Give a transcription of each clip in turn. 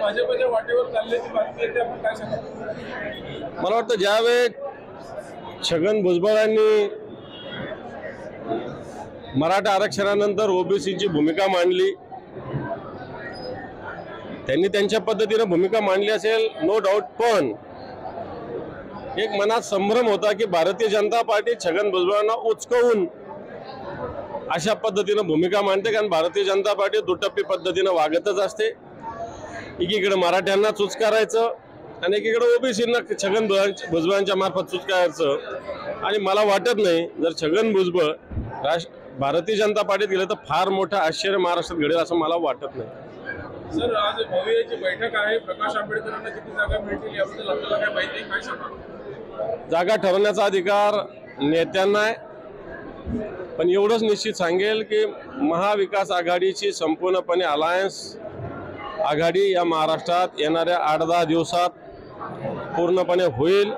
भाजपच्या वाटेवर चालल्याची बातमी येते, आपण काय सांगतो? मला वाटतं ज्यावेळेस छगन भुजबळांनी मराठा आरक्षणानंतर ओबीसीची भूमिका मांडली, त्यांनी त्यांच्या पद्धतीने भूमिका मांडली असेल, नो डाऊट, पण एक मनात संभ्रम होता की भारतीय जनता पार्टी छगन भुजबळांना उचकवून अशा पद्धतीने भूमिका मांडते, कारण भारतीय जनता पार्टी दुटप्पी पद्धतीने वागतच असते. एकीकडे मराठ्यांना चुचकारायचं आणि एकीकडे ओबीसींना छगन भुजबळांच्या मार्फत चुचकारायचं. आणि मला वाटत नाही जर छगन भुजबळ भारतीय जनता पार्टीत गेले तर फार मोठं आश्चर्य महाराष्ट्रात घडेल असं मला वाटत नाही. सर, आज भव्याची बैठक आहे, प्रकाश आंबेडकरांना किती जागा मिळतील याबद्दल आपल्याला काय माहिती आहे, काय सांगा? जागा ठरवण्याचा अधिकार नेत्यांना आहे, पण एवढंच निश्चित सांगेल की महाविकास आघाडीची संपूर्णपणे अलायन्स आघाडी या महाराष्ट्रात येणाऱ्या 8-10 दिवसात पूर्णपणे होईल.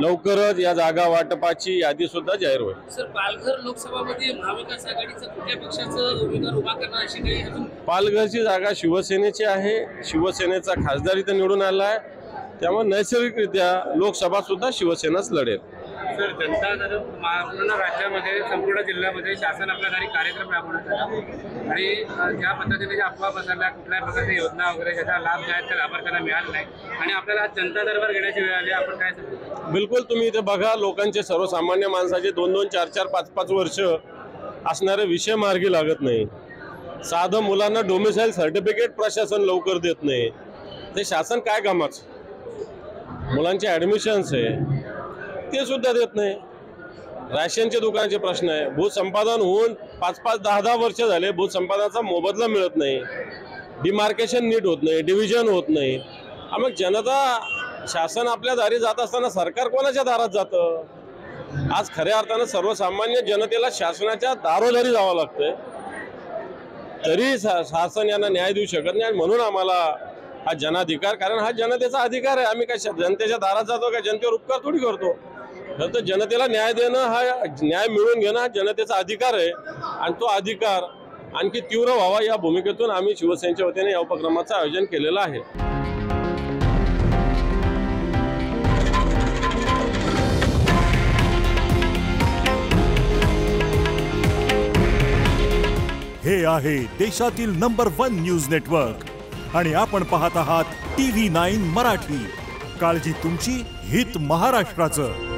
लवकरच या जागा वाटपाची यादी सुद्धा जाहीर होईल. सर, पालघर लोकसभामध्ये महाविकास आघाडीचं कुठल्या पक्षाचं उमेदवार उभा करणार अशी काही अजून? पालघरची जागा शिवसेनेची आहे, शिवसेनेचा खासदार इथं निवडून आला आहे, त्यामुळे नैसर्गिकरित्या लोकसभा सुद्धा शिवसेनाच लढेल. सर, जनता दल पूर्ण राज्यामध्ये संपूर्ण जिल्ह्यामध्ये शासन आपल्या दारी कार्यक्रम राबवण्यात आला आणि ज्या पद्धतीने ज्या अफवा पसरल्या, कुठल्याही प्रकारच्या योजना वगैरे ज्याचा लाभ जे आहे त्या लाभार्थ्यांना मिळाला नाही आणि आपल्याला जनता दरबार घेण्याची वेळ आली, आपण काय सांगतो? बिलकुल, तुम्ही इथे बघा, लोकांचे सर्वसामान्य माणसाचे 2-2, 4-4, 5-5 वर्ष असणारे विषय मार्गी लागत नाही. साधं मुलांना डोमिसाईल सर्टिफिकेट प्रशासन लवकर देत नाही, ते शासन काय कामाचं? मुलांचे ॲडमिशन्स आहे ते सुद्धा देत नाही. राशनचे दुकानाचे प्रश्न आहे, भूसंपादन होऊन 5-5, 10-10 वर्ष झाले, भूसंपादनाचा मोबदला मिळत नाही, डिमार्केशन नीट होत नाही, डिव्हिजन होत नाही. मग जनता, शासन आपल्या दारी जात असताना सरकार कोणाच्या दारात जातं? आज खऱ्या अर्थानं सर्वसामान्य जनतेला शासनाच्या दारोदारी जावं लागतंय, तरी शासन यांना न्याय देऊ शकत नाही. आणि म्हणून आम्हाला हा जनाधिकार, कारण हा जनतेचा अधिकार आहे. आम्ही काय जनतेच्या दारात जातो का जनतेवर उपकार थोडी करतो? तर जनतेला न्याय देणं, हा न्याय मिळवून घेणं हा जनतेचा अधिकार आहे. आणि तो अधिकार आणखी तीव्र व्हावा या भूमिकेतून आम्ही शिवसेनेच्या वतीने या उपक्रमाचं आयोजन केलेलं आहे. हे आहे देशातील नंबर 1 न्यूज नेटवर्क आणि आपण पाहत आहात TV9 मराठी. काळजी तुमची, हित महाराष्ट्राचं.